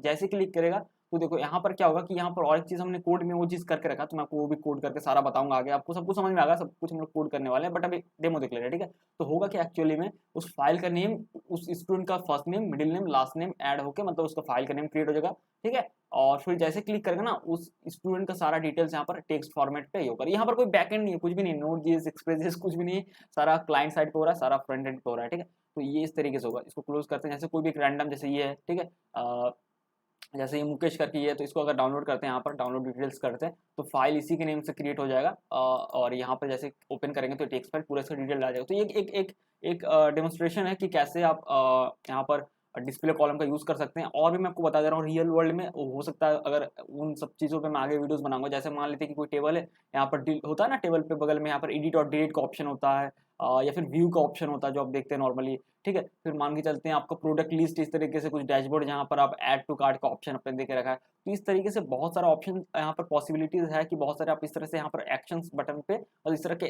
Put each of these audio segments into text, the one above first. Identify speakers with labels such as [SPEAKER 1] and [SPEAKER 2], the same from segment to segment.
[SPEAKER 1] जैसे क्लिक करेगा तो देखो यहाँ पर क्या होगा कि यहाँ पर और एक चीज़ हमने कोड में वो चीज़ करके रखा, तो मैं आपको वो भी कोड करके सारा बताऊंगा आगे, आपको सब कुछ समझ में आएगा, सब कुछ हम लोग कोड करने वाले हैं, बट अभी डेमो देख ले रहे हैं, ठीक है। तो होगा कि एक्चुअली में उस फाइल का नेम, उस स्टूडेंट का first name, middle name, last name add होकर मतलब उसका फाइल का नेम क्रिएट हो जाएगा, ठीक है। और फिर जैसे क्लिक करेगा ना, उस स्टूडेंट का सारा डिटेल्स यहाँ पर टेक्स्ट फॉर्मेट पे होगा। यहाँ पर कोई बैकएंड नहीं है, कुछ भी नहीं, नोट जीएस, एक्सप्रेस कुछ भी नहीं है, सारा क्लाइंट साइड पे हो रहा है, सारा फ्रंट एंड पे हो रहा है, ठीक है। तो ये इस तरीके से होगा। इसको क्लोज करते हैं, जैसे कोई भी एक रैंडम, जैसे ये है, ठीक है, जैसे ये मुकेश करके ये है, तो इसको अगर डाउनलोड करते हैं, यहाँ पर डाउनलोड डिटेल्स करते हैं, तो फाइल इसी के नेम से क्रिएट हो जाएगा, और यहाँ पर जैसे ओपन करेंगे तो टेक्स्ट फाइल पूरा इसका डिटेल आ जाएगा। तो ये एक डेमोन्स्ट्रेशन है कि कैसे आप यहाँ पर डिस्प्ले कॉलम का यूज़ कर सकते हैं। और भी मैं आपको बता दे रहा हूँ, रियल वर्ल्ड में हो सकता है, अगर उन सब चीज़ों पे मैं आगे वीडियोस बनाऊंगा। जैसे मान लेते हैं कि कोई टेबल है, यहाँ पर होता है ना, टेबल पे बगल में यहाँ पर एडिट और डिलीट का ऑप्शन होता है, या फिर व्यू का ऑप्शन होता है जो आप देखते हैं नॉर्मली, ठीक है। फिर मान के चलते हैं आपका प्रोडक्ट लिस्ट, इस तरीके से कुछ डैशबोर्ड जहाँ पर आप ऐड टू कार्ट का ऑप्शन अपने देके रखा है। तो इस तरीके से बहुत सारा ऑप्शन यहाँ पर पॉसिबिलिटीज है कि बहुत सारे आप इस तरह से यहाँ पर एक्शंस बटन पे और इस तरह के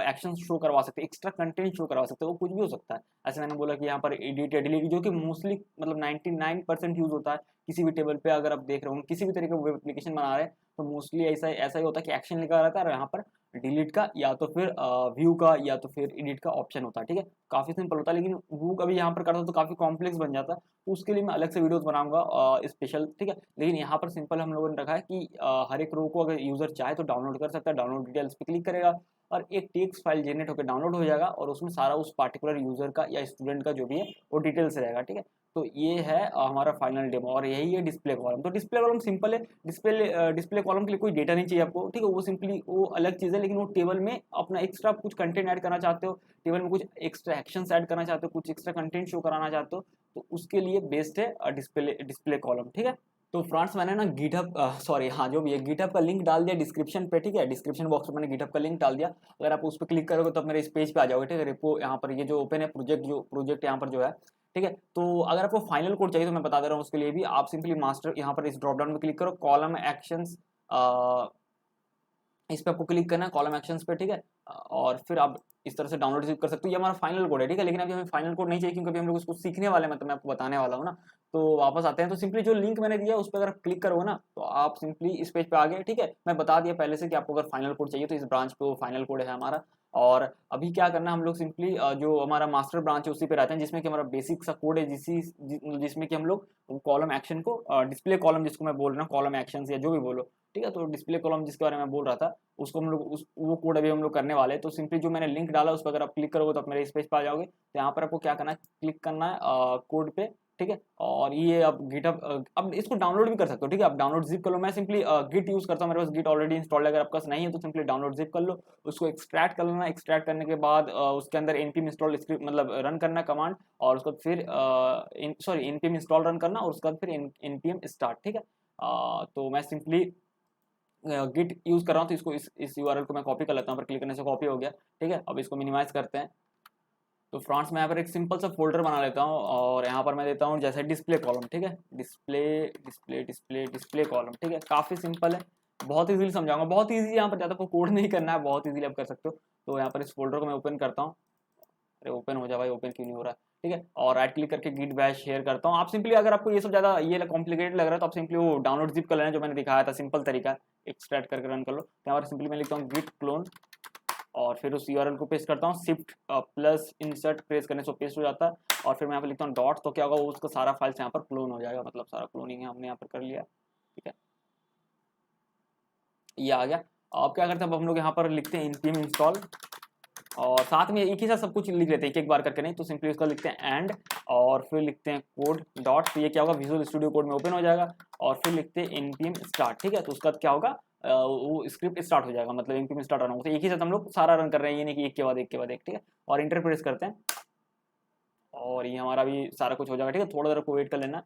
[SPEAKER 1] एक्शंस शो करवा सकते हैं, एक्स्ट्रा कंटेंट शो करवा सकते हैं, वो कुछ भी हो सकता है। ऐसे मैंने बोला कि यहाँ पर एडिट या डिलीट, जो कि मोस्टली मतलब 99% यूज होता है किसी भी टेबल पे। अगर आप देख रहे हो किसी भी तरीके का वेब एप्लीकेशन बना रहे हैं, तो मोस्टली ऐसा ही होता है कि एक्शन लिखा रहता है और यहाँ पर डिलीट का या तो फिर व्यू का या तो फिर एडिट का ऑप्शन होता है, ठीक है। काफ़ी सिंपल होता है, लेकिन वो कभी यहाँ पर करता तो काफ़ी कॉम्प्लेक्स बन जाता है, तो उसके लिए मैं अलग से वीडियोस बनाऊंगा स्पेशल, ठीक है। लेकिन यहाँ पर सिंपल हम लोगों ने रखा है कि हर एक रो को अगर यूजर चाहे तो डाउनलोड कर सकता है, डाउनलोड डिटेल्स पे क्लिक करेगा और एक टेक्स्ट फाइल जनरेट होकर डाउनलोड हो जाएगा, और उसमें सारा उस पार्टिकुलर यूजर का या स्टूडेंट का जो भी है वो डिटेल्स रहेगा, ठीक है। तो ये है हमारा फाइनल डेमो, और यही है डिस्प्ले कॉलम। तो डिस्प्ले कॉलम सिंपल है, डिस्प्ले कॉलम के लिए कोई डेटा नहीं चाहिए आपको, ठीक है। वो सिंपली वो अलग चीज़ है, लेकिन वो टेबल में अपना एक्स्ट्रा कुछ कंटेंट ऐड करना चाहते हो, टेबल में कुछ एक्स्ट्रा एक्शंस ऐड करना चाहते हो, कुछ एक्स्ट्रा कंटेंट शो कराना चाहते हो, तो उसके लिए बेस्ट है डिस्प्ले कॉलम, ठीक है। तो फ्रेंड्स मैंने ना गिटहब सॉरी हाँ जो भी है गिटहब का लिंक डाल दिया डिस्क्रिप्शन पे, ठीक है। डिस्क्रिप्शन बॉक्स में मैंने गिटहब का लिंक डाल दिया, अगर आप उस पर क्लिक करोगे तो आप मेरे इस पेज पे आ जाओगे, ठीक है। रिपो यहाँ पर ये जो ओपन है, प्रोजेक्ट यहाँ पर जो है, ठीक है। तो अगर आपको फाइनल कोड चाहिए तो मैं बता दे रहा हूँ, उसके लिए भी आप सिंपली मास्टर यहाँ पर इस ड्रॉप डाउन में क्लिक करो, कॉलम एक्शंस, इस पे आपको क्लिक करना है, कॉलम एक्शंस पे, ठीक है। और फिर आप इस तरह से डाउनलोड कर सकते हो। ये हमारा फाइनल कोड है, ठीक है। लेकिन अभी हमें फाइनल कोड नहीं चाहिए, क्योंकि अभी हम लोग इसको सीखने वाले हैं, मतलब मैं आपको बताने वाला हूँ ना। तो वापस आते हैं, तो सिंपली जो लिंक मैंने दिया उस पर अगर आप क्लिक करोगे ना, तो आप सिंपली इस पेज पे आ गए, ठीक है। मैं बता दिया पहले से कि आपको अगर फाइनल कोड चाहिए तो इस ब्रांच पे वो फाइनल कोड है हमारा। और अभी क्या करना है, हम लोग सिंपली जो हमारा मास्टर ब्रांच है उसी पे रहते हैं, जिसमें कि हमारा बेसिक सा कोड है, जिसमें कि हम लोग कॉलम एक्शन को डिस्प्ले कॉलम जिसको मैं बोल रहा हूँ, कॉलम एक्शन या जो भी बोलो, ठीक है। तो डिस्प्ले कॉलम जिसके बारे में बोल रहा था, उसको हम लोग वो कोड अभी हम लोग करने वाले हैं। तो सिंपली जो मैंने लिंक डाला उस पर अगर आप क्लिक करोगे तो आप मेरे इस पेज पे आ जाओगे। तो यहाँ पर आपको क्या करना है, क्लिक करना है कोड पे, ठीक है। और ये आप गिटहब अब इसको डाउनलोड भी कर सकते हो, ठीक है। आप डाउनलोड जिप कर लो, मैं सिंपली गिट यूज करता हूँ, मेरे पास गिट ऑलरेडी इंस्टॉल्ड है। अगर आपके पास नहीं है तो सिंपली डाउनलोड जिप कर लो, उसको एक्सट्रैक्ट कर लेना। एक्सट्रैक्ट करने के बाद उसके अंदर npm इंस्टॉल स्क्रिप्ट मतलब रन करना कमांड, और उसके बाद फिर सॉरी npm इंस्टॉल रन करना, और उसके बाद फिर npm स्टार्ट, ठीक है। तो मैं सिंपली गिट यूज कर रहा हूँ, तो इसको इस यूआरएल को मैं कॉपी कर लेता हूँ, पर क्लिक करने से कॉपी हो गया, ठीक है। अब इसको मिनिमाइज करते हैं। तो फ्रंट्स में यहाँ पर एक सिंपल सा फोल्डर बना लेता हूँ, और यहाँ पर मैं देता हूँ जैसे डिस्प्ले कॉलम, ठीक है। डिस्प्ले कॉलम, ठीक है। काफ़ी सिंपल है, बहुत इजीली समझाऊंगा, बहुत इजी, यहाँ पर ज़्यादा आपको कोड नहीं करना है, बहुत इजीली आप कर सकते हो। तो यहाँ पर इस फोल्डर को मैं ओपन करता हूँ, अरे ओपन हो जा भाई, ओपन क्यों नहीं हो रहा है, ठीक है। और राइट क्लिक करके गिट बैश शेयर करता हूँ। आप सिंपली अगर आपको ये सब ज़्यादा ये कॉम्प्लिकेटेड लग रहा है तो आप सिंपली वो डाउनलोड जिप कर लेना, जो मैंने दिखाया था, सिंपल तरीका, एक्सट्रैक्ट करके रन कर लो। तो यहाँ पर सिंपली मैं लिखता हूँ गिट क्लोन, और फिर उस यूआरएल को पेस्ट करता हूँ, शिफ्ट प्लस इंसर्ट प्रेस करने से पेस्ट हो जाता है। और फिर मैं यहाँ पर लिखता हूँ डॉट, तो क्या होगा, वो उसका सारा फाइल्स यहाँ पर क्लोन हो जाएगा, मतलब सारा क्लोनिंग है हमने यहाँ पर कर लिया, ठीक है। ये आ गया। अब क्या करते हैं, अब हम लोग यहाँ पर लिखते हैं npm इंस्टॉल, और साथ में एक ही साथ सब कुछ लिख लेते हैं, एक एक बार करके नहीं। तो सिंपली उसका लिखते हैं एंड, और फिर लिखते हैं कोड डॉट, तो ये क्या होगा, विजुअल स्टूडियो कोड में ओपन हो जाएगा। और फिर लिखते हैं npm स्टार्ट, ठीक है। तो उसका क्या होगा, वो स्क्रिप्ट स्टार्ट हो जाएगा, मतलब npm स्टार्ट रन होगा। तो एक ही साथ हम लोग सारा रन कर रहे हैं, ये नहीं कि एक के बाद एक के बाद एक, ठीक है। और इंटर प्रेस करते हैं, और ये हमारा भी सारा कुछ हो जाएगा, ठीक है। थोड़ा देर को वेट कर लेना।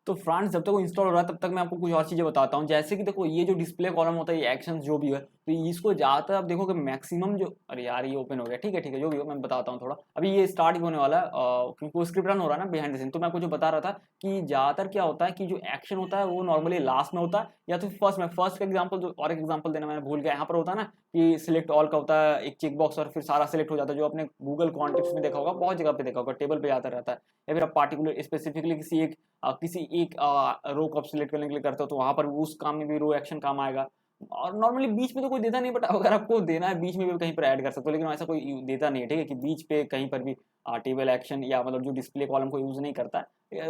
[SPEAKER 1] तो फ्रेंड्स जब तक वो इंस्टॉल हो रहा है तब तक मैं आपको कुछ और चीज़ें बताता हूँ। जैसे कि देखो, ये जो डिस्प्ले कॉलम होता है, ये एक्शन जो भी है, तो इसको ज़्यादातर आप देखोगे मैक्सिमम जो, अरे यार ये ओपन हो गया, ठीक है जो भी हो मैं बताता हूँ थोड़ा। अभी ये स्टार्ट ही होने वाला है क्योंकि वो स्क्रिप्ट रन हो रहा है ना बिहाइंड द सीन। तो मैं आपको जो बता रहा था कि ज़्यादातर क्या होता है कि जो एक्शन होता है वो नॉर्मली लास्ट में होता है या तो फर्स्ट में। फर्स्ट का एग्जाम्पल जो, और एक एग्जाम्पल देना मैंने भूल गया, यहाँ पर होता है ना कि सिलेक्ट ऑल का होता है एक चेक बॉक्स और फिर सारा सिलेक्ट हो जाता है, जो आपने गूगल कॉन्टेक्स्ट में देखा होगा, बहुत जगह पे देखा होगा, टेबल पे जाता रहता है। या फिर आप पार्टिकुलर स्पेसिफिकली किसी एक रो को आप सिलेक्ट करने के लिए करते हो, तो वहां पर उस काम में भी रो एक्शन काम आएगा। और नॉर्मली बीच में तो कोई देता नहीं, बट अगर आपको देना है बीच में भी कहीं पर ऐड कर सकते हो, लेकिन ऐसा कोई देता नहीं है, ठीक है, कि बीच पे कहीं पर भी टेबल एक्शन या मतलब जो डिस्प्ले कॉलम को यूज नहीं करता है।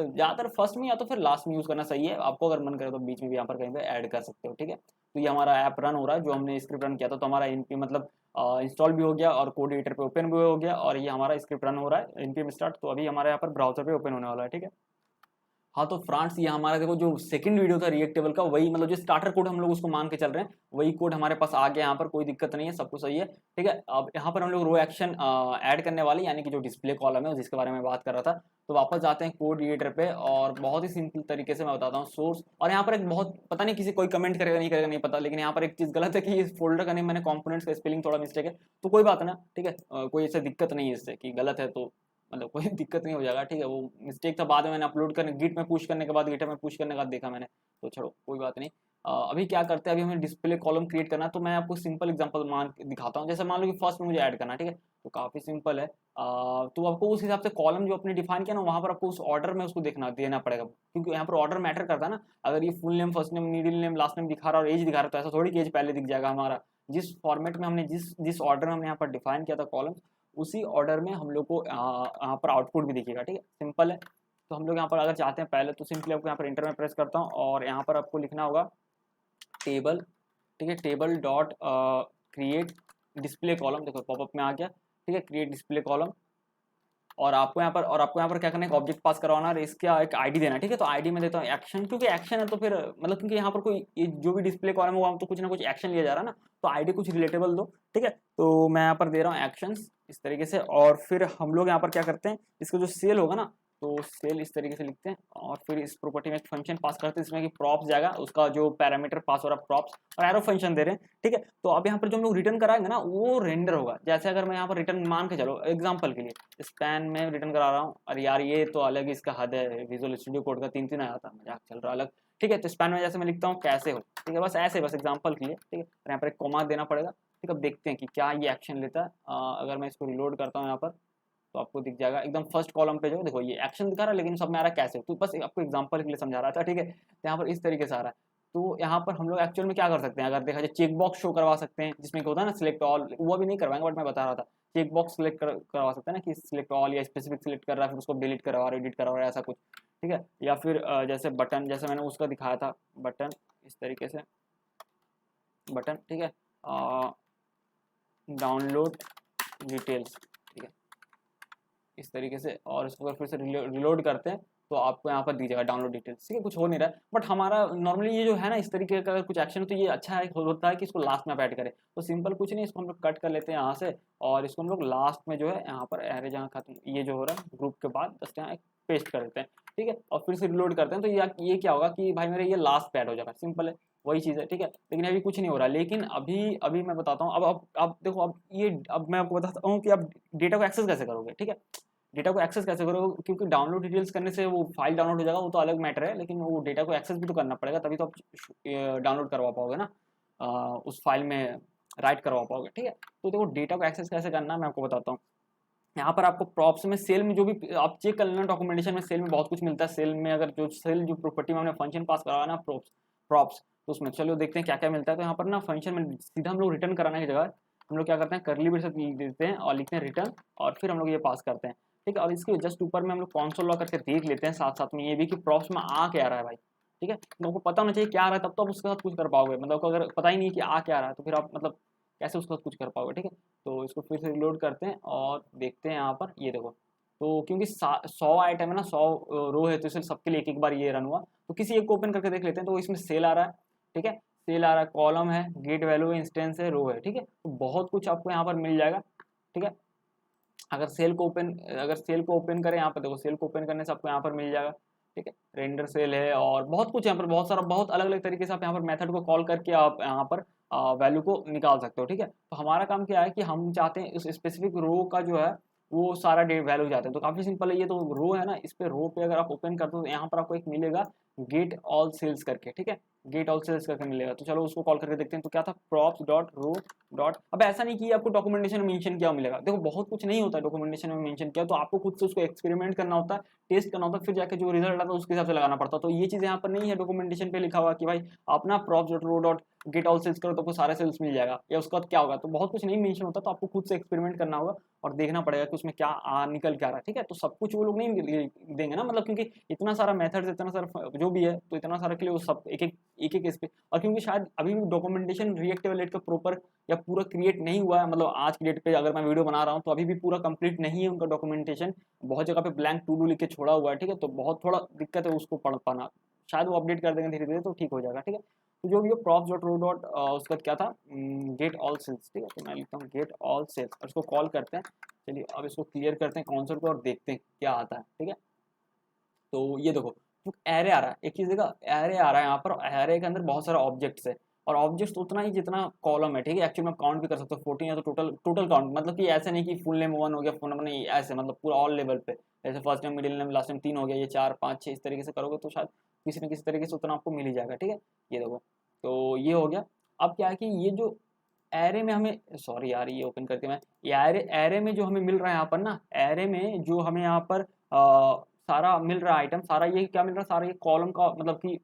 [SPEAKER 1] ज्यादातर फर्स्ट में या तो फिर लास्ट में यूज करना सही है। आपको अगर मन करे तो बीच में भी यहाँ पर कहीं पे ऐड कर सकते हो, ठीक है। तो ये हमारा ऐप रन हो रहा है, जो हमने स्क्रिप्ट रन किया था, तो हमारा एनपीएम मतलब इंस्टॉल भी हो गया और कोड एडिटर पे ओपन भी हो गया, और ये हमारा स्क्रिप्ट रन हो रहा है एनपीएम स्टार्ट। तो अभी हमारे यहाँ पर ब्राउजर पे ओपन होने वाला है, ठीक है। हाँ तो फ्रांस, ये हमारा देखो जो सेकंड वीडियो था रिएक्ट टेबल का, वही मतलब जो स्टार्टर कोड हम लोग उसको मान के चल रहे हैं, वही कोड हमारे पास आ गया। यहाँ पर कोई दिक्कत नहीं है, सब कुछ सही है, ठीक है। अब यहाँ पर हम लोग रो एक्शन ऐड करने वाले, यानी कि जो डिस्प्ले कॉलम है जिसके बारे में बात कर रहा था। तो वापस जाते हैं कोड एडिटर पे, और बहुत ही सिंपल तरीके से मैं बताता हूँ सोर्स। और यहाँ पर एक बहुत, पता नहीं किसी कोई कमेंट करेगा नहीं पता, लेकिन यहाँ पर एक चीज़ गलत है कि इस फोल्डर का नेम मैंने कॉम्पोनेंट्स का स्पेलिंग थोड़ा मिस्टेक है, तो कोई बात ना, ठीक है। कोई ऐसा दिक्कत नहीं है इससे कि गलत है, तो मतलब कोई दिक्कत नहीं हो जाएगा, ठीक है। वो मिस्टेक था, बाद में मैंने अपलोड करने गिट में पुश करने के बाद, गिटर में पुश करने के बाद देखा मैंने, तो छोड़ो कोई बात नहीं। अभी क्या करते हैं, अभी हमें डिस्प्ले कॉलम क्रिएट करना है। तो मैं आपको सिंपल एग्जांपल मान दिखाता हूँ। जैसे मान लो कि फर्स्ट में मुझे ऐड करना है, ठीक है, तो काफ़ी सिंपल है। तो आपको उस हिसाब से कॉलम जो आपने डिफाइन किया ना, वहाँ पर आपको उस ऑर्डर में उसको देना पड़ेगा, क्योंकि यहाँ पर ऑर्डर मैटर करता है ना। अगर ये full name, first name, middle name, last name दिखा रहा है और एज दिखा रहा है, तो ऐसा थोड़ी कि एज पहले दिख जाएगा हमारा। जिस फॉर्मेट में हमने जिस ऑर्डर में हमने यहाँ पर डिफाइन किया था कॉलम, उसी ऑर्डर में हम लोग को यहाँ पर आउटपुट भी दिखेगा, ठीक है, सिंपल है। तो हम लोग यहाँ पर अगर चाहते हैं पहले, तो सिंपली आपको यहाँ पर इंटर में प्रेस करता हूँ, और यहाँ पर आपको लिखना होगा टेबल, ठीक है, table dot create display column. देखो पॉपअप में आ गया, ठीक है, क्रिएट डिस्प्ले कॉलम। और आपको यहाँ पर क्या करना है, एक ऑब्जेक्ट पास करवाना है, इसका एक आईडी देना है, ठीक है। तो आईडी में देता हूँ एक्शन, क्योंकि एक्शन है तो फिर मतलब, क्योंकि यहाँ पर कोई जो भी डिस्प्ले कॉलम है तो कुछ ना कुछ एक्शन लिया जा रहा है ना, तो आईडी कुछ रिलेटेबल दो, ठीक है। तो मैं यहाँ पर दे रहा हूँ एक्शंस इस तरीके से। और फिर हम लोग यहाँ पर क्या करते हैं, इसका जो सेल होगा ना, तो सेल इस तरीके से लिखते हैं, और फिर इस प्रॉपर्टी में एक फंक्शन पास करते हैं, इसमें कि प्रॉप्स जाएगा, उसका जो पैरामीटर पास हो रहा है प्रॉप्स, और एरो फंक्शन दे रहे हैं, ठीक है। तो अब यहाँ पर जो हम लोग रिटर्न कराएंगे ना, वो रेंडर होगा। जैसे अगर मैं यहाँ पर रिटर्न मान के चलो एग्जाम्पल के लिए स्पैन में रिटर्न करा रहा हूँ, और यार ये तो अलग ही इसका हद है, विजुअल स्टूडियो कोड का 3-3 आया था, मजाक चल रहा अलग, ठीक है। तो स्पैन में जैसे मैं लिखता हूँ कैसे हो, ठीक है, बस ऐसे, बस एग्जाम्पल के लिए, ठीक है। यहाँ पर एक कॉमा देना पड़ेगा, ठीक है। अब देखते हैं कि क्या ये एक्शन लेता है। अगर मैं इसको रिलोड करता हूँ यहाँ पर, तो आपको दिख जाएगा एकदम फर्स्ट कॉलम पे, जो देखो ये एक्शन दिखा रहा है, लेकिन सब में आ रहा है कैसे, तो बस आपको एग्जांपल के लिए समझा रहा था, ठीक है। तो यहाँ पर इस तरीके से आ रहा है। तो यहाँ पर हम लोग एक्चुअल में क्या कर सकते हैं, अगर देखा जाए चेक बॉक्स शो करवा सकते हैं, जिसमें होता है ना सिलेक्ट ऑल, वो भी नहीं करवाएंगे, बट मैं बता रहा था चेक बॉक्स करवा सकते हैं ना, कि सिलेक्ट ऑल या स्पेसिफिक सिलेक्ट कर रहा है, फिर उसको डिलीट करवा रहा है, एडिट करवा रहा है, ऐसा कुछ, ठीक है। या फिर जैसे बटन, जैसे मैंने उसका दिखाया था बटन, इस तरीके से बटन, ठीक है, डाउनलोड डिटेल्स, ठीक है, इस तरीके से। और इसको अगर फिर से रिलोड करते हैं, तो आपको यहाँ पर दीजिएगा डाउनलोड डिटेल्स, ठीक है। कुछ हो नहीं रहा है, बट हमारा नॉर्मली ये जो है ना, इस तरीके का अगर कुछ एक्शन, तो ये अच्छा है, होता है कि इसको लास्ट में ऐड करें। तो सिंपल कुछ नहीं, इसको हम लोग कट कर लेते हैं यहाँ से, और इसको हम लोग लास्ट में जो है यहाँ पर एरे जहाँ खत्म, ये जो हो रहा है ग्रुप के बाद जस्ट यहाँ पेस्ट कर देते हैं, ठीक है। और फिर से रिलोड करते हैं, तो ये क्या होगा कि भाई मेरे ये लास्ट पे ऐड हो जाएगा, सिंपल है, वही चीज़ है, ठीक है। लेकिन अभी कुछ नहीं हो रहा, लेकिन अभी अभी मैं बताता हूँ। अब देखो, अब मैं आपको बताता हूँ कि अब डेटा को एक्सेस कैसे करोगे, ठीक है। डेटा को एक्सेस कैसे करोगे, क्योंकि डाउनलोड डिटेल्स करने से वो फाइल डाउनलोड हो जाएगा, वो तो अलग मैटर है, लेकिन वो डेटा को एक्सेस भी तो करना पड़ेगा, तभी तो आप डाउनलोड करवा पाओगे ना, उस फाइल में राइट करवा पाओगे, ठीक है। तो देखो डेटा को एक्सेस कैसे करना है मैं आपको बताता हूँ। यहाँ पर आपको प्रॉप्स में, सेल में, जो भी आप चेक कर लेना डॉक्यूमेंटेशन में, सेल में बहुत कुछ मिलता है। सेल में अगर जो सेल जो प्रॉपर्टी में हमने फंक्शन पास करवाया ना, प्रॉप्स, तो उसमें चलो देखते हैं क्या क्या मिलता है। तो यहाँ पर ना फंक्शन में सीधा हम लोग रिटर्न कराने की जगह हम लोग क्या करते हैं, करली ब्रेसेस देते हैं और लिखते हैं रिटर्न, और फिर हम लोग ये पास करते हैं, ठीक है। और इसके जस्ट ऊपर में हम लोग कॉन्सोल लॉग करके देख लेते हैं, साथ साथ में ये भी कि प्रॉप्स में आ क्या रहा है भाई, ठीक है। तो आपको पता होना चाहिए क्या आ रहा है, तब तो आप उसके साथ कुछ कर पाओगे। मतलब आपको अगर पता ही नहीं कि आ क्या रहा है, तो फिर आप मतलब कैसे उसके साथ कुछ कर पाओगे, ठीक है। तो इसको फिर से रिलोड करते हैं और देखते हैं यहाँ पर, ये देखो, तो क्योंकि 100 आइटम है ना, 100 रो है, तो इसलिए सबके लिए एक एक बार ये रन हुआ। तो किसी एक को ओपन करके देख लेते हैं। तो इसमें सेल आ रहा है, ठीक है, सेल आ रहा है, कॉलम है, गेट वैल्यू है, इंस्टेंस है, रो है, ठीक है। तो बहुत कुछ आपको यहाँ पर मिल जाएगा, ठीक है। अगर सेल को ओपन करें, यहाँ पर देखो, सेल को ओपन करने से आपको यहाँ पर मिल जाएगा, ठीक है, रेंडर सेल है, और बहुत कुछ यहाँ पर, बहुत सारा, बहुत अलग अलग तरीके से आप यहाँ पर मेथड को कॉल करके आप यहाँ पर वैल्यू को निकाल सकते हो, ठीक है। तो हमारा काम क्या है कि हम चाहते हैं उस स्पेसिफिक रो का जो है वो सारा डेट वैल्यू जाते हैं। तो काफ़ी सिंपल है, ये तो रो है ना, इस पे रो पे अगर आप ओपन करते हो तो यहाँ पर आपको एक मिलेगा गेट ऑल सेल्स करके, ठीक है, गेट ऑल सेल्स करके मिलेगा। तो चलो उसको कॉल करके देखते हैं। तो क्या था, प्रॉप्स डॉट रो डॉट, अब ऐसा नहीं कि आपको डॉक्यूमेंटेशन में मेंशन किया मिलेगा, देखो बहुत कुछ नहीं होता है डॉक्यूमेंटेशन में मेंशन किया, तो आपको खुद से उसको एक्सपेरिमेंट करना होता है, टेस्ट करना होता है, फिर जाके जो रिजल्ट आता है उसके हिसाब से लगाना पड़ता है। तो ये चीज़ यहाँ पर नहीं है डॉक्यूमेंटेशन पे लिखा हुआ कि भाई अपना props dot row dot get all cells करो तो आपको सारे सेल्स मिल जाएगा, या उसका क्या होगा, तो बहुत कुछ नहीं मेंशन होता। तो आपको खुद से एक्सपेरिमेंट करना होगा और देखना पड़ेगा कि उसमें क्या निकल के आ रहा है, ठीक है। तो सब कुछ वो लोग नहीं देंगे ना, मतलब क्योंकि इतना सारा मेथड्स, इतना सारा जो भी है, तो इतना सारा के लिए वो सब एक एक इस पे, और क्योंकि शायद अभी भी डॉक्यूमेंटेशन रिएक्ट डेवलप का प्रॉपर या पूरा क्रिएट नहीं हुआ है, मतलब आज की डेट पे अगर मैं वीडियो बना रहा हूँ तो अभी भी पूरा कंप्लीट नहीं है उनका डॉक्यूमेंटेशन, बहुत जगह पे ब्लैंक टू डू लिख के छोड़ा हुआ है, ठीक है। तो बहुत थोड़ा दिक्कत है उसको पढ़ पाना, शायद वो अपडेट कर देंगे धीरे धीरे तो ठीक हो जाएगा, ठीक है। तो जो भी है प्रॉप्स डॉट रो डॉट उसका क्या था, गेट ऑल सेल्स, ठीक है। तो मैं लिखता हूँ गेट ऑल सेल्स और इसको कॉल करते हैं। चलिए अब इसको क्लियर करते हैं कंसोल को और देखते हैं क्या आता है, ठीक है। तो ये देखो तो एरे आ रहा है, एक चीज देखा, एरे आ रहा है यहाँ पर, एरे के अंदर बहुत सारे ऑब्जेक्ट्स है और ऑब्जेक्ट्स उतना ही जितना कॉलम है, ठीक है। एक्चुअली में काउंट भी कर सकते हो 14 या तो टोटल टोटल काउंट, मतलब कि ऐसे नहीं कि फुल नेम 1 हो गया, फुल नंबर नहीं, ऐसे मतलब पूरा ऑल लेवल पे, जैसे first name middle name last name 3 हो गया, ये 4 5 6 इस तरीके से करोगे तो शायद किसी न किसी तरीके से उतना आपको मिल ही जाएगा, ठीक है। ये देखो तो ये हो गया। अब क्या है कि ये जो एरे में हमें, सॉरी यार ये ओपन करके मैं, ये एरे में जो हमें मिल रहा है यहाँ पर ना, एरे में जो हमें यहाँ पर सारा मिल रहा है आइटम, सारा ये क्या मिल रहा है, सारा ये कॉलम का, मतलब कि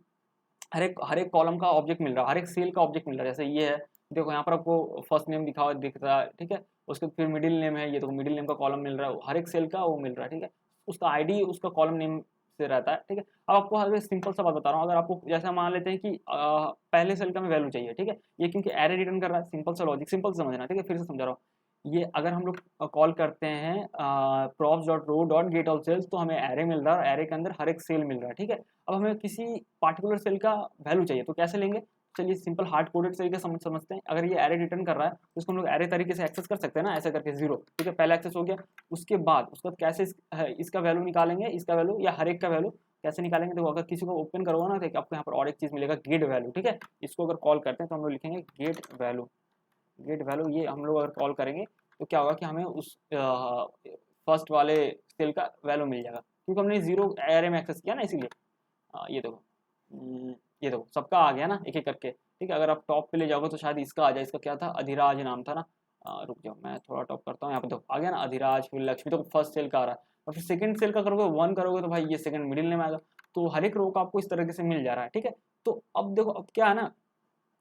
[SPEAKER 1] हर एक कॉलम का ऑब्जेक्ट मिल रहा है, हर एक सेल का ऑब्जेक्ट मिल रहा है। जैसे ये है, देखो यहाँ पर आपको फर्स्ट नेम दिख रहा है, ठीक है। उसके फिर मिडिल नेम है, ये तो मिडिल नेम का कॉलम मिल रहा है, हर एक सेल का वो मिल रहा है, ठीक है। उसका आईडी उसका कॉलम नेम से रहता है, ठीक है। अब आपको अगर सिंपल सा बात बता रहा हूँ, अगर आपको जैसे मान लेते हैं कि पहले सेल का हमें वैल्यू चाहिए, ठीक है, ये क्योंकि एरे रिटर्न कर रहा है, सिंपल सा लॉजिक, सिंपल समझना, ठीक है, फिर से समझा रहा हूँ। ये अगर हम लोग कॉल करते हैं props dot row dot get all cells, तो हमें एरे मिल रहा है और एरे के अंदर हर एक सेल मिल रहा है, ठीक है। अब हमें किसी पार्टिकुलर सेल का वैल्यू चाहिए तो कैसे लेंगे, चलिए सिंपल हार्ड कोडेड तरीके समझते हैं। अगर ये एरे रिटर्न कर रहा है तो इसको हम लोग एरे तरीके से एक्सेस कर सकते हैं ना, ऐसे करके 0, ठीक है, पहला एक्सेस हो गया। उसके बाद कैसे इसका वैल्यू निकालेंगे, इसका वैल्यू या हर एक का वैल्यू कैसे निकालेंगे, देखो अगर किसी को ओपन करोगे ना तो आपको यहाँ पर और एक चीज़ मिलेगा, गेट वैल्यू, ठीक है। इसको अगर कॉल करते हैं तो हम लोग लिखेंगे गेट वैल्यू, गेट वैल्यू। ये हम लोग अगर कॉल करेंगे तो क्या होगा कि हमें उस फर्स्ट वाले सेल का वैल्यू मिल जाएगा, क्योंकि हमने 0 एरे में एक्सेस किया ना, इसीलिए। ये देखो, ये देखो सबका आ गया ना एक एक करके, ठीक है। अगर आप टॉप पे ले जाओगे तो शायद इसका आ जाए, इसका क्या था, अधिराज नाम था ना। रुक जाओ मैं थोड़ा टॉप करता हूँ, यहाँ पे देखो आ गया ना अधिराज, फिर लक्ष्मी, तो फर्स्ट सेल का आ रहा है। और फिर सेकंड सेल का करोगे 1 करोगे तो भाई ये सेकंड मिडिल नेम आएगा। तो हर एक रो का आपको इस तरीके से मिल जा रहा है, ठीक है। तो अब देखो अब क्या है ना,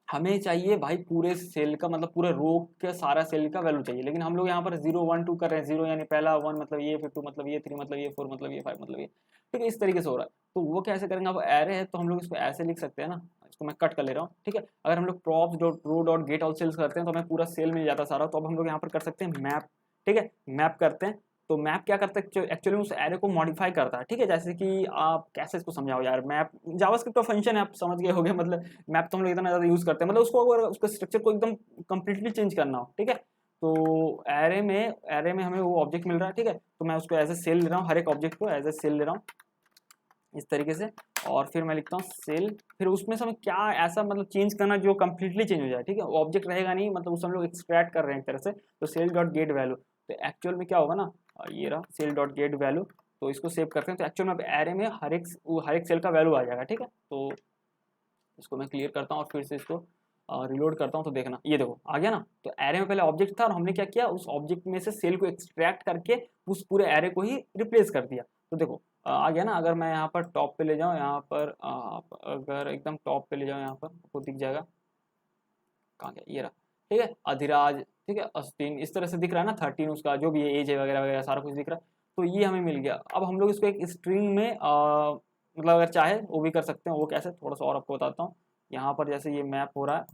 [SPEAKER 1] हमें चाहिए भाई पूरे सेल का, मतलब पूरे रो के सारा सेल का वैल्यू चाहिए, लेकिन हम लोग यहाँ पर 0 1 2 कर रहे हैं, 0 यानी पहला, 1 मतलब ये, फिर 2 मतलब ये, 3 मतलब ये, 4 मतलब ये, 5 मतलब ये, ठीक है, इस तरीके से हो रहा है। तो वो कैसे करेंगे, अब एरे है तो हम लोग इसको ऐसे लिख सकते हैं ना, इसको मैं कट कर ले रहा हूँ, ठीक है। अगर हम लोग props dot row dot get all cells करते हैं तो हमें पूरा सेल मिल जाता है सारा। तो अब हम लोग यहाँ पर कर सकते हैं मैप, ठीक है, मैप करते हैं। तो मैप क्या करता है, एक्चुअली उस एरे को मॉडिफाई करता है, ठीक है। जैसे कि आप कैसे इसको समझाओ यार, मैप जावास्क्रिप्ट का फंक्शन है, आप समझ गए होगे, मतलब मैप तो हम लोग इतना ज़्यादा यूज़ करते हैं, मतलब उसको अगर उसके स्ट्रक्चर को एकदम कंप्लीटली चेंज करना हो, ठीक है। तो एरे में हमें वो ऑब्जेक्ट मिल रहा है, ठीक है। तो मैं उसको एज ए सेल ले रहा हूँ, हर एक ऑब्जेक्ट को एज ए सेल ले रहा हूँ इस तरीके से। और फिर मैं लिखता हूँ सेल, फिर उसमें से हमें क्या ऐसा मतलब चेंज करना जो कम्प्लीटली चेंज हो जाए, ठीक है। वो ऑब्जेक्ट रहेगा नहीं, मतलब उससे हम लोग एक्सट्रैक्ट कर रहे हैं एक तरह से। तो सेल डॉट गेट वैल्यू, तो एक्चुअल में क्या होगा ना, ये रहा सेल डॉट गेट वैल्यू। तो इसको सेव करते हैं, तो एक्चुअल में अब एरे में हर एक सेल का वैल्यू आ जाएगा, ठीक है। तो इसको मैं क्लियर करता हूँ और फिर से इसको रिलोड करता हूँ, तो देखना ये देखो आ गया ना। तो एरे में पहले ऑब्जेक्ट था और हमने क्या किया, उस ऑब्जेक्ट में से सेल को एक्सट्रैक्ट करके उस पूरे एरे को ही रिप्लेस कर दिया। तो देखो आ गया ना। अगर मैं यहाँ पर टॉप पे ले जाऊँ, यहाँ पर अगर एकदम टॉप पे ले जाऊँ, यहाँ पर आपको दिख जाएगा, कहाँ गया, ये रहा, ठीक है, अधिराज, ठीक है, अस्तीन, इस तरह से दिख रहा है ना, 13 उसका जो भी एज है वगैरह वगैरह सारा कुछ दिख रहा है। तो ये हमें मिल गया। अब हम लोग इसको एक स्ट्रिंग में मतलब अगर चाहे वो भी कर सकते हैं। वो कैसे, थोड़ा सा और आपको बताता हूँ। यहाँ पर जैसे ये मैप हो रहा है,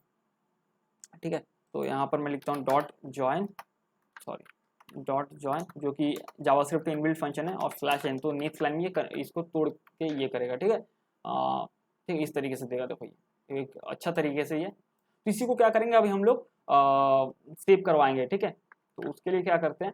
[SPEAKER 1] ठीक है, तो यहाँ पर मैं लिखता हूँ dot join, sorry dot join, जो कि जावास्क्रिप्ट इनबिल्ट फंक्शन है, और स्लैश एन, तो नेक्स्ट लाइन में इसको तोड़ के ये करेगा, ठीक है। ठीक है, इस तरीके से देगा, देखो ये एक अच्छा तरीके से ये। तो इसी को क्या करेंगे अभी हम लोग सेव करवाएंगे, ठीक है। तो उसके लिए क्या करते हैं,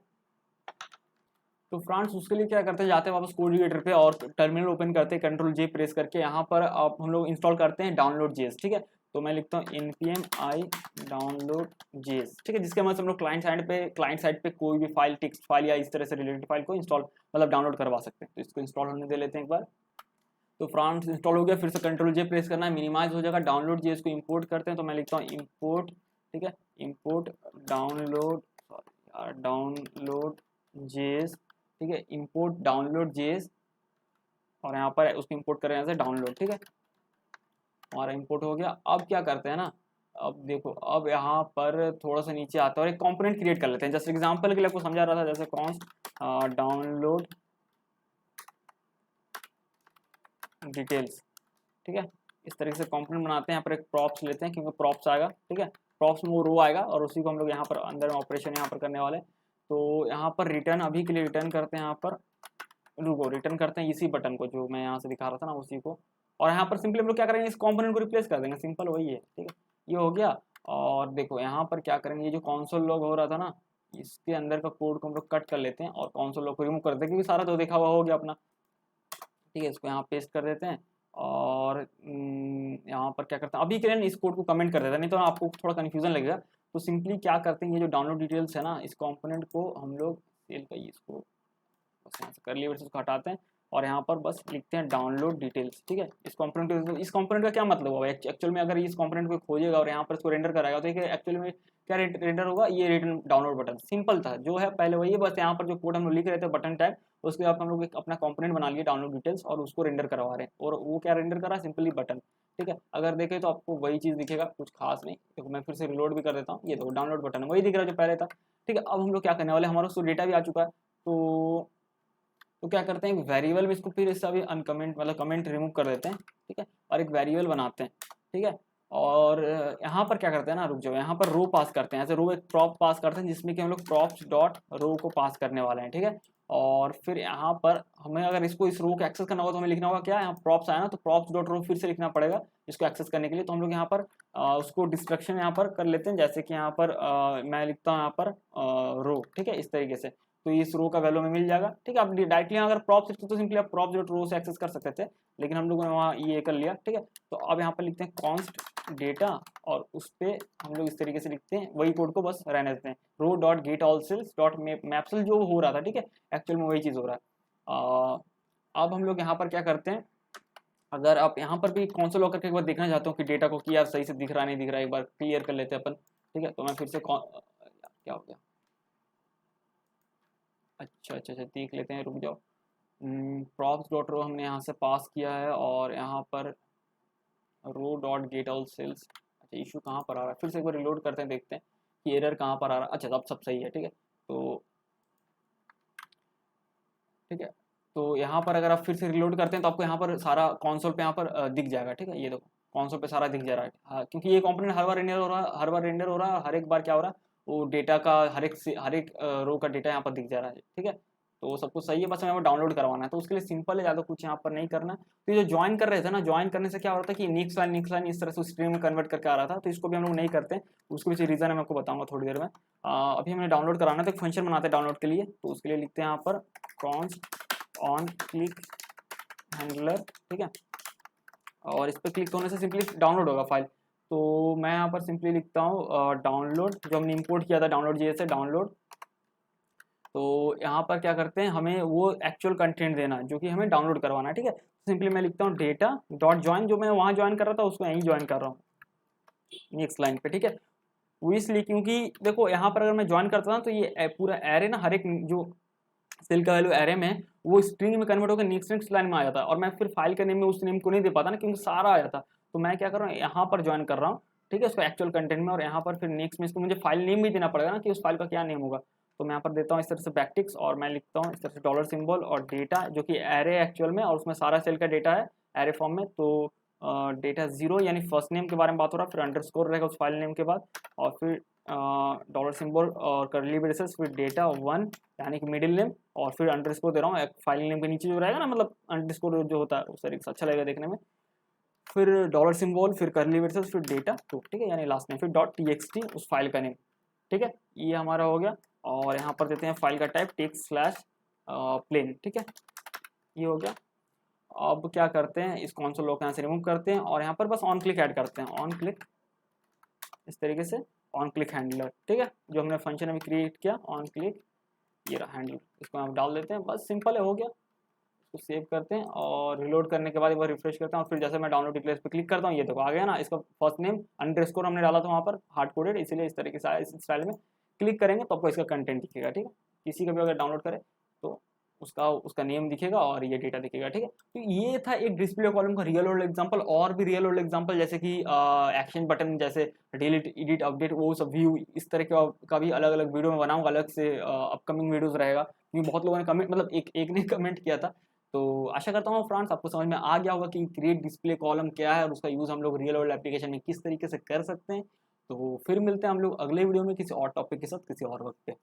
[SPEAKER 1] तो फ्रेंड्स उसके लिए क्या करते हैं, जाते हैं वापस कोड एडिटर पे और टर्मिनल ओपन करते हैं, कंट्रोल जे प्रेस करके यहाँ पर आप हम लोग इंस्टॉल करते हैं डाउनलोड जेएस, ठीक है। तो मैं लिखता हूँ npm i download js, ठीक है, जिसके मदद से हम लोग क्लाइंट साइड पे कोई भी फाइल, टेक्स्ट फाइल या इस तरह से रिलेटेड फाइल को इंस्टॉल मतलब डाउनलोड करवा सकते हैं। तो इसको इंस्टॉल होने दे लेते हैं एक बार। तो फ्रॉन्ट इंस्टॉल हो गया, फिर से कंट्रोल जे प्रेस करना है, मिनिमाइज हो जाएगा। डाउनलोड जे इसको इंपोर्ट करते हैं, तो मैं लिखता हूँ इंपोर्ट, ठीक है, इंपोर्ट डाउनलोड जेएस, ठीक है, इंपोर्ट डाउनलोड जेएस, और यहाँ पर उसको इंपोर्ट करें यहाँ से डाउनलोड, ठीक है, हमारा इंपोर्ट हो गया। अब क्या करते हैं ना, अब देखो, अब यहाँ पर थोड़ा सा नीचे आता है और एक कंपोनेंट क्रिएट कर लेते हैं। जैसे एग्जांपल के लिए आपको समझा रहा था, जैसे कॉन्स्ट डाउनलोड डिटेल्स, ठीक है, इस तरीके से कंपोनेंट बनाते हैं। यहाँ पर एक प्रॉप्स लेते हैं, क्योंकि प्रॉप्स आएगा, ठीक है, प्रॉप्स में वो रो आएगा और उसी को हम लोग यहाँ पर अंदर में ऑपरेशन यहाँ पर करने वाले। तो यहाँ पर रिटर्न, अभी के लिए रिटर्न करते हैं, यहाँ पर रुको, रिटर्न करते हैं इसी बटन को जो मैं यहाँ से दिखा रहा था ना, उसी को। और यहाँ पर सिंपली हम लोग क्या करेंगे, इस कंपोनेंट को रिप्लेस कर देंगे, सिंपल वही है, ठीक है, ये हो गया। और देखो यहाँ पर क्या करेंगे, ये जो कॉन्सोल लॉग हो रहा था ना, इसके अंदर का कोड को हम लोग कट कर लेते हैं और कॉन्सोल लॉग को रिमूव कर देते हैं, क्योंकि सारा तो देखा हुआ हो गया अपना, ठीक है। इसको यहाँ पेस्ट कर देते हैं और यहाँ पर क्या करते हैं, अभी के लिए इस कोड को कमेंट कर देते हैं, नहीं तो आपको थोड़ा कन्फ्यूजन लगेगा। तो सिंपली क्या करते हैं, ये जो डाउनलोड डिटेल्स है ना, इस कंपोनेंट को हम लोग सेल का इसको बस यहाँ से करली ब्रेसेस को हटाते हैं और यहाँ पर बस लिखते हैं डाउनलोड डिटेल्स, ठीक है। इस कंपोनेंट का क्या मतलब होगा एक्चुअल में, अगर इस कंपोनेंट को खोजेगा और यहाँ पर इसको रेंडर कराएगा, तो एक्चुअली में क्या रेंडर होगा, ये रिटर्न डाउनलोड बटन, सिंपल था जो है पहले वही है, बस यहाँ पर जो कोड हम लोग लिख रहे थे बटन टाइप, उसके बाद हम लोग एक अपना कंपोनेंट बना लिए डाउनलोड डिटेल्स और उसको रेंडर करवा रहे हैं, और वो क्या रेंडर करा, सिंपली बटन, ठीक है। अगर देखें तो आपको वही चीज़ दिखेगा, कुछ खास नहीं। देखो मैं फिर से रिलोड भी कर देता हूँ, ये देखो डाउनलोड बटन वही दिख रहा है जो पहले था, ठीक है। अब हम लोग क्या करने वाले, हमारा उसको डेटा भी आ चुका है, तो क्या करते हैं, एक वेरिएबल में इसको फिर इससे अभी अनकमेंट मतलब कमेंट रिमूव कर देते हैं, ठीक है, और एक वेरिएबल बनाते हैं, ठीक है। और यहाँ पर क्या करते हैं ना, रुक जाओ, यहाँ पर रो पास करते हैं, ऐसे रो एक प्रॉप पास करते हैं, जिसमें कि हम लोग प्रॉप्स डॉट रो को पास करने वाले हैं, ठीक है। और फिर यहाँ पर हमें अगर इसको इस रो को एक्सेस करना होगा तो हमें लिखना होगा क्या, यहाँ प्रॉप्स आया ना, तो प्रॉप्स डॉट रो फिर से लिखना पड़ेगा इसको एक्सेस करने के लिए। तो हम लोग यहाँ पर उसको डिस्ट्रक्शन यहाँ पर कर लेते हैं, जैसे कि यहाँ पर मैं लिखता हूँ यहाँ पर रो, ठीक है, इस तरीके से। तो इस रो का वैल्यू में मिल जाएगा, ठीक है। आप डायरेक्टली अगर प्रॉप्स लिखते तो सिंपली आप प्रॉप्स डॉट रो से एक्सेस कर सकते थे, लेकिन हम लोगों ने वहाँ ये कर लिया, ठीक है। तो अब यहाँ पर लिखते हैं कॉन्स्ट डेटा, और उस पर हम लोग इस तरीके से लिखते हैं, वही कोड को बस रहने देते हैं, row dot get all cells dot map cell जो हो रहा था, ठीक है, एक्चुअल में वही चीज़ हो रहा है। अब हम लोग यहाँ पर क्या करते हैं, अगर आप यहाँ पर भी कंसोल लॉग करके एक बार देखना चाहते हो कि डेटा को कि यार सही से दिख रहा नहीं दिख रहा, एक बार क्लियर कर लेते हैं अपन, ठीक है। तो मैं फिर से क्या हो गया, अच्छा देख लेते हैं, रुक जाओ। प्रॉप्स डॉट रो हमने यहाँ से पास किया है, और यहाँ पर रो डॉट गेट ऑल सेल्स, अच्छा इशू कहाँ पर आ रहा है, फिर से एक बार रिलोड करते हैं, देखते हैं कि एरर कहाँ पर आ रहा है। अच्छा अब सब सही है, ठीक है। तो ठीक है, तो यहाँ पर अगर आप फिर से रिलोड करते हैं तो आपको यहाँ पर सारा कंसोल पे यहाँ पर दिख जाएगा, ठीक है, ये देखो कंसोल पे सारा दिख जा रहा है। हाँ, क्योंकि ये कंपोनेंट हर बार रेंडर हो रहा है, हर बार रेंडर हो रहा है, हर एक बार क्या हो रहा है, वो डेटा का हर एक रो का डेटा यहाँ पर दिख जा रहा है, ठीक है। तो सब कुछ सही है, बस हमें डाउनलोड करवाना है, तो उसके लिए सिंपल है, ज़्यादा कुछ यहाँ पर नहीं करना। तो ये जो ज्वाइन कर रहे थे ना, ज्वाइन करने से क्या हो रहा था कि नेक्स्ट लाइन इस तरह से स्ट्रिंग में कन्वर्ट करके आ रहा था, तो इसको भी हम लोग नहीं करते। उसके पीछे रीज़न है, मैं आपको बताऊंगा थोड़ी देर में। अभी हमें डाउनलोड कराना है, तो एक फंक्शन बनाते हैं डाउनलोड के लिए। तो उसके लिए लिखते हैं यहाँ पर कॉन्स्ट ऑन क्लिक हैंडलर, ठीक है, और इस पर क्लिक होने से सिंपली डाउनलोड होगा फाइल। तो मैं यहाँ पर सिंपली लिखता हूँ डाउनलोड, जो हमने इंपोर्ट किया था डाउनलोड जे से डाउनलोड। तो यहाँ पर क्या करते हैं, हमें वो एक्चुअल कंटेंट देना जो कि हमें डाउनलोड करवाना है, ठीक है। सिंपली मैं लिखता हूँ डेटा डॉट ज्वाइन, जो मैं वहाँ ज्वाइन कर रहा था उसको यहीं ज्वाइन कर रहा हूँ नेक्स्ट लाइन पे, ठीक है। वो इसलिए क्योंकि देखो यहाँ पर अगर मैं ज्वाइन करता था तो ये पूरा एरे ना, हर एक जो सेल का वैल्यू एरे में वो स्ट्रिंग में कन्वर्ट होकर नेक्स्ट लाइन में आ जाता, और मैं फिर फाइल के नेम में उस नेम को नहीं दे पाता ना, क्योंकि सारा आ जाता। तो मैं क्या कर रहा हूँ, यहाँ पर ज्वाइन कर रहा हूँ, ठीक है, उसको एक्चुअल कंटेंट में, और यहाँ पर फिर नेक्स्ट में इसको मुझे फाइल नेम भी देना पड़ेगा ना कि उस फाइल का क्या नेम होगा। तो मैं यहाँ पर देता हूँ इस तरह से बैकटिक्स, और मैं लिखता हूँ इस तरह से डॉलर सिंबल और डेटा, जो कि एरे एक्चुअल में, और उसमें सारा सेल का डेटा है एरे फॉर्म में। तो डेटा 0 यानी फर्स्ट नेम के बारे में बात हो रहा है, फिर अंडरस्कोर रहेगा उस फाइल नेम के बाद, और फिर डॉलर सिंबल और करली ब्रेसेस, फिर डेटा 1 यानी कि मिडिल नेम, और फिर अंडरस्कोर दे रहा हूँ फाइल नेम के नीचे जो रहेगा ना, मतलब अंडरस्कोर जो होता है उस तरीके से अच्छा लगेगा देखने में। फिर डॉलर सिंबल, फिर करली ब्रेसेस, फिर डेटा 2, ठीक है, यानी लास्ट नेम, फिर डॉट txt उस फाइल का नेम, ठीक है, ये हमारा हो गया। और यहाँ पर देते हैं फाइल का टाइप टेक्स्ट स्लैश प्लेन, ठीक है, ये हो गया। अब क्या करते हैं, इस कॉन्सोल लॉग को यहाँ से रिमूव करते हैं और यहाँ पर बस ऑन क्लिक ऐड करते हैं, ऑन क्लिक, इस तरीके से ऑन क्लिक हैंडलर, ठीक है, जो हमने फंक्शन अभी क्रिएट किया ऑन क्लिक, ये रहा हैंडलर, इसको हम डाल देते हैं, बस सिंपल है, हो गया। इसको सेव करते हैं और रिलोड करने के बाद एक बार रिफ्रेश करता हूँ, फिर जैसे मैं डाउनलोड डिप्लेस पे क्लिक करता हूँ, ये देखो आ गया ना, इसका फर्स्ट नेम अंडरस्कोर हमने डाला था वहाँ पर हार्ड कोडेड, इसीलिए इस तरीके से इस स्टाइल में क्लिक करेंगे तो आपको इसका कंटेंट दिखेगा, ठीक है। किसी का भी अगर डाउनलोड करें तो उसका नेम दिखेगा और ये डेटा दिखेगा, ठीक है। तो ये था एक डिस्प्ले कॉलम का रियल वर्ल्ड एग्जांपल। और भी रियल वर्ल्ड एग्जांपल जैसे कि एक्शन बटन, जैसे डिलीट, एडिट, अपडेट, वो सब व्यू, इस तरह का भी अलग अलग वीडियो में बनाऊंगा, अलग से अपकमिंग वीडियोस रहेगा, क्योंकि बहुत लोगों ने कमेंट, मतलब एक ने कमेंट किया था। तो आशा करता हूँ फ्रेंड्स आपको समझ में आ गया होगा कि क्रिएट डिस्प्ले कॉलम क्या है और उसका यूज़ हम लोग रियल वर्ल्ड एप्लीकेशन में किस तरीके से कर सकते हैं। तो फिर मिलते हैं हम लोग अगले वीडियो में किसी और टॉपिक के साथ किसी और वक्त पे।